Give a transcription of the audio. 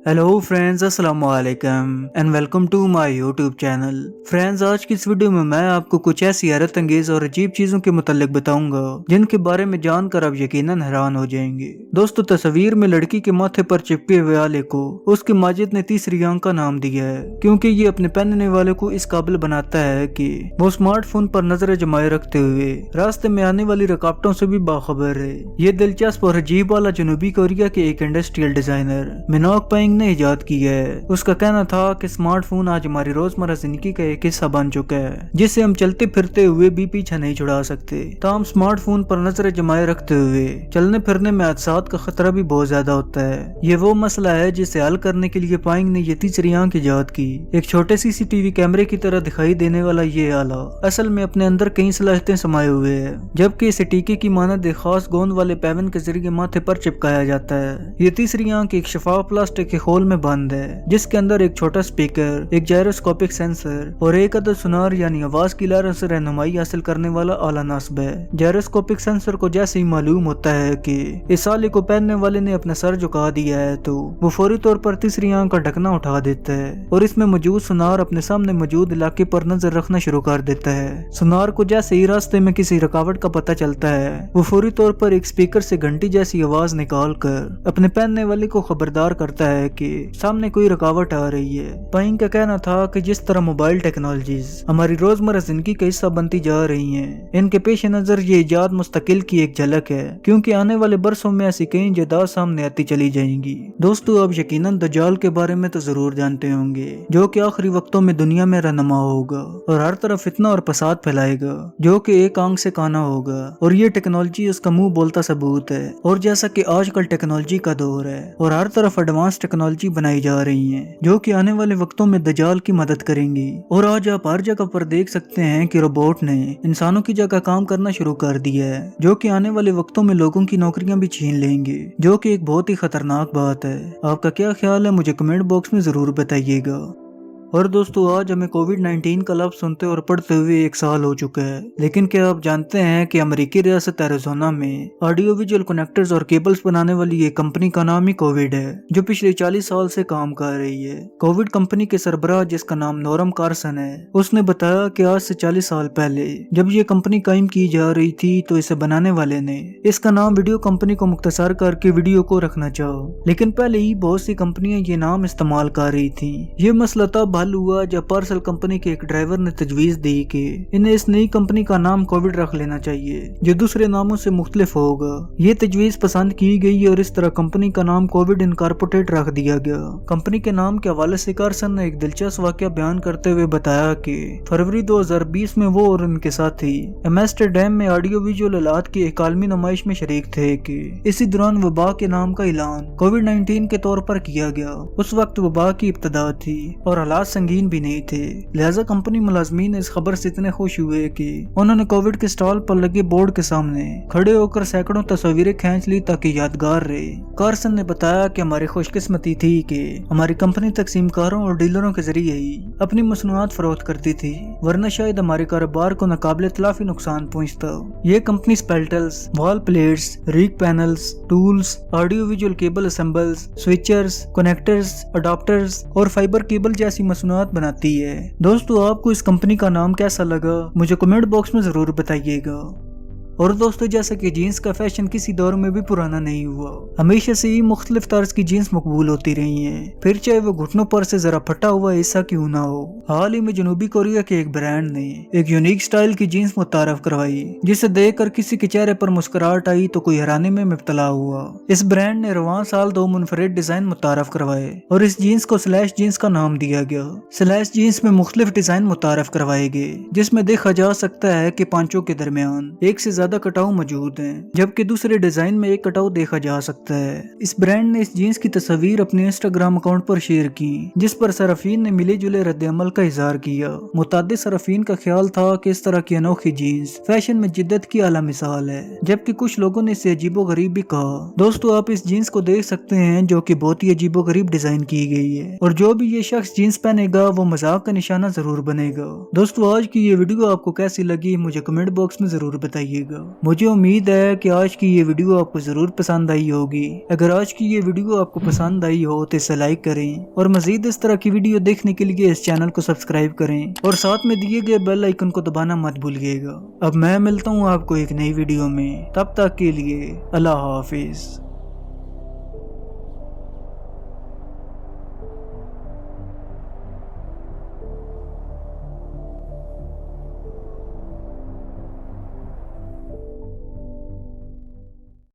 Hello friends, अस्सलाम वालेकुम and welcome to my YouTube channel. Friends, आज की इस वीडियो में मैं आपको कुछ ऐसी हैरत अंगेज और अजीब चीजों के मुतालिक बताऊंगा जिनके बारे में जानकर आप यकीनन हैरान हो जाएंगे। दोस्तों, तस्वीर में लड़की के माथे पर चिपके हुए आले को उसके माजिद ने तीसरी आंख का नाम दिया है, क्योंकि ये अपने पहनने वाले को इस काबिल बनाता है कि वो स्मार्टफोन पर नजर जमाए रखते हुए रास्ते में आने वाली रुकावटों से भी बाखबर है। ये दिलचस्प और अजीब वाला जनूबी कोरिया के एक इंडस्ट्रियल डिजाइनर मिनोक पेंग ने इजाद की है। उसका कहना था कि स्मार्टफोन आज हमारी रोजमर्रा जिंदगी का एक हिस्सा बन चुका है, जिसे हम चलते फिरते हुए भी पीछा नहीं छुड़ा सकते। ताहम स्मार्टफोन पर नजर जमाए रखते हुए चलने फिरने में हादसात का खतरा भी बहुत ज्यादा होता है। ये वो मसला है जिसे हल करने के लिए पाइंग ने ये तीसरी आंख इजाद की। एक छोटे सीसीटीवी कैमरे की तरह दिखाई देने वाला ये आला असल में अपने अंदर कई सलाहियतें समाये हुए है, जबकि इसे टीके की मानद एक खास गोंद वाले पैवन के जरिए माथे पर चिपकाया जाता है। ये तीसरी आंख एक शफाफ प्लास्टिक के होल में बंद है, जिसके अंदर एक छोटा स्पीकर, एक जायरोस्कोपिक सेंसर और एक अदद सुनार यानी आवाज की लहरों से रहनुमाई हासिल करने वाला आला नस्ब है। जायरोस्कोपिक सेंसर को जैसे ही मालूम होता है कि इस आले को पहनने वाले ने अपना सर झुका दिया है, तो वो फौरी तौर पर तीसरी आंख का ढकना उठा देता है और इसमें मौजूद सुनार अपने सामने मौजूद इलाके पर नजर रखना शुरू कर देता है। सुनार को जैसे ही रास्ते में किसी रुकावट का पता चलता है, वो फौरी तौर पर एक स्पीकर से घंटी जैसी आवाज निकाल कर अपने पहनने वाले को खबरदार करता है कि सामने कोई रुकावट आ रही है। पाइंग का कहना था कि जिस तरह मोबाइल टेक्नोलॉजीज हमारी रोजमर्रा जिंदगी का हिस्सा बनती जा रही हैं, इनके पेश नजर ये इजाद मुस्तकिल की एक झलक है, क्योंकि आने वाले बरसों में ऐसी कई इजादात सामने आती चली जाएंगी। दोस्तों, आप यकीनन दज्जाल के बारे में तो जरूर जानते होंगे, जो कि आखिरी वक्तों में दुनिया में रहनुमा होगा और हर तरफ फितना और फसाद फैलाएगा, जो कि एक आंख से काना होगा, और ये टेक्नोलॉजी उसका मुंह बोलता सबूत है। और जैसा कि आजकल टेक्नोलॉजी का दौर है और हर तरफ एडवांस टेक्नोलॉजी बनाई जा रही हैं, जो कि आने वाले वक्तों में दज्जाल की मदद करेंगी। और आज आप हर जगह पर देख सकते हैं कि रोबोट ने इंसानों की जगह काम करना शुरू कर दिया है, जो कि आने वाले वक्तों में लोगों की नौकरियां भी छीन लेंगे, जो कि एक बहुत ही खतरनाक बात है। आपका क्या ख्याल है, मुझे कमेंट बॉक्स में जरूर बताइएगा। और दोस्तों, आज हमें कोविड-19 का लफ्ज सुनते और पढ़ते हुए एक साल हो चुका है, लेकिन क्या आप जानते हैं कि अमेरिकी रियासत एरिज़ोना में ऑडियो विजुअल कनेक्टर्स और केबल्स बनाने वाली एक कंपनी का नाम ही कोविड है, जो पिछले 40 साल से काम कर रही है। कोविड कंपनी के सरबराह, जिसका नाम नोरम कार्सन है, उसने बताया कि आज से 40 साल पहले जब ये कंपनी कायम की जा रही थी, तो इसे बनाने वाले ने इसका नाम वीडियो कंपनी को मुख्तसर करके वीडियो को रखना चाहा, लेकिन पहले ही बहुत सी कंपनियां ये नाम इस्तेमाल कर रही थी। ये मसला तब हल हुआ जब पार्सल कंपनी के एक ड्राइवर ने तजवीज दी कि इन्हें इस नई कंपनी का नाम कोविड रख लेना चाहिए, जो दूसरे नामों से मुख्तलिफ होगा। ये तजवीज पसंद की गई और इस तरह कंपनी का नाम कोविड इनकॉर्पोरेटेड रख दिया गया। कंपनी के नाम के हवाले से कार्सन ने एक दिलचस्प वाकया बयान करते हुए बताया कि फरवरी 2020 में वो और उनके साथी एम्स्टर्डम में ऑडियो विजुअल आलात की एक आलमी नुमाइश में शरीक थे कि इसी दौरान वबा के नाम का ऐलान कोविड-19 के तौर पर किया गया। उस वक्त वबा की इब्तिदा थी और हालात संगीन भी नहीं थे, लिहाजा कंपनी मुलाजमीन इस खबर से इतने खुश हुए कि उन्होंने कोविड के स्टॉल पर लगे बोर्ड के सामने खड़े होकर सैकड़ों तस्वीरें खींच ली ताकि यादगार रहे। कार्सन ने बताया कि हमारी खुशकिस्मती थी कि हमारी कंपनी तकसीमकारों और डीलरों के जरिए ही अपनी मसनूआत फरोख्त करती थी, वरना शायद हमारे कारोबार को नाकाबिले तलाफी नुकसान पहुंचता। ये कंपनी स्पेल्टल्स, wall plates, rack panels, tools, audio visual cable assemblies, switchers, connectors, adapters और फाइबर केबल जैसी मसनूआत बनाती है। दोस्तों, आपको इस कंपनी का नाम कैसा लगा, मुझे कमेंट बॉक्स में जरूर बताइएगा। और दोस्तों, जैसा कि जीन्स का फैशन किसी दौर में भी पुराना नहीं हुआ, हमेशा से ही मुख्तलिफ तर्ज की जीन्स मकबूल होती रही हैं, फिर चाहे वो घुटनों पर से जरा फटा हुआ हिस्सा क्यों ना हो। हाल ही में जनूबी कोरिया के एक ब्रांड ने एक यूनिक स्टाइल की जीन्स मुतारफ करवाई, जिसे देखकर किसी के चेहरे पर मुस्कुराहट आई तो कोई हैरानी में मुब्तला हुआ। इस ब्रांड ने रवां साल 2 मुनफरिद डिजाइन मुतारफ करवाए और इस जीन्स को स्लैश जीन्स का नाम दिया गया। स्लैश जीन्स में मुख्तलिफ डिजाइन मुतारफ करवाए गए, जिसमें देखा जा सकता है कि पांचों के दरमियान एक से ज्यादा कटाव मौजूद हैं, जबकि दूसरे डिजाइन में एक कटाव देखा जा सकता है। इस ब्रांड ने इस जीन्स की तस्वीर अपने इंस्टाग्राम अकाउंट पर शेयर की, जिस पर सरफीन ने मिले जुले रद्द-ए-अमल का इजहार किया। मुतादिद सरफीन का ख्याल था कि इस तरह की अनोखी जीन्स फैशन में जिद्दत की आला मिसाल है, जबकि कुछ लोगों ने इसे अजीबोगरीब भी कहा। दोस्तों, आप इस जीन्स को देख सकते हैं, जो कि बहुत ही अजीबोगरीब डिजाइन की गई है, और जो भी ये शख्स जीन्स पहनेगा वो मजाक का निशाना जरूर बनेगा। दोस्तों, आज की ये वीडियो आपको कैसी लगी, मुझे कमेंट बॉक्स में जरूर बताइएगा। मुझे उम्मीद है कि आज की ये वीडियो आपको जरूर पसंद आई होगी। अगर आज की ये वीडियो आपको पसंद आई हो तो इसे लाइक करें और मजीद इस तरह की वीडियो देखने के लिए इस चैनल को सब्सक्राइब करें और साथ में दिए गए बेल आइकन को दबाना मत भूलिएगा। अब मैं मिलता हूँ आपको एक नई वीडियो में, तब तक के लिए अल्लाह हाफिज।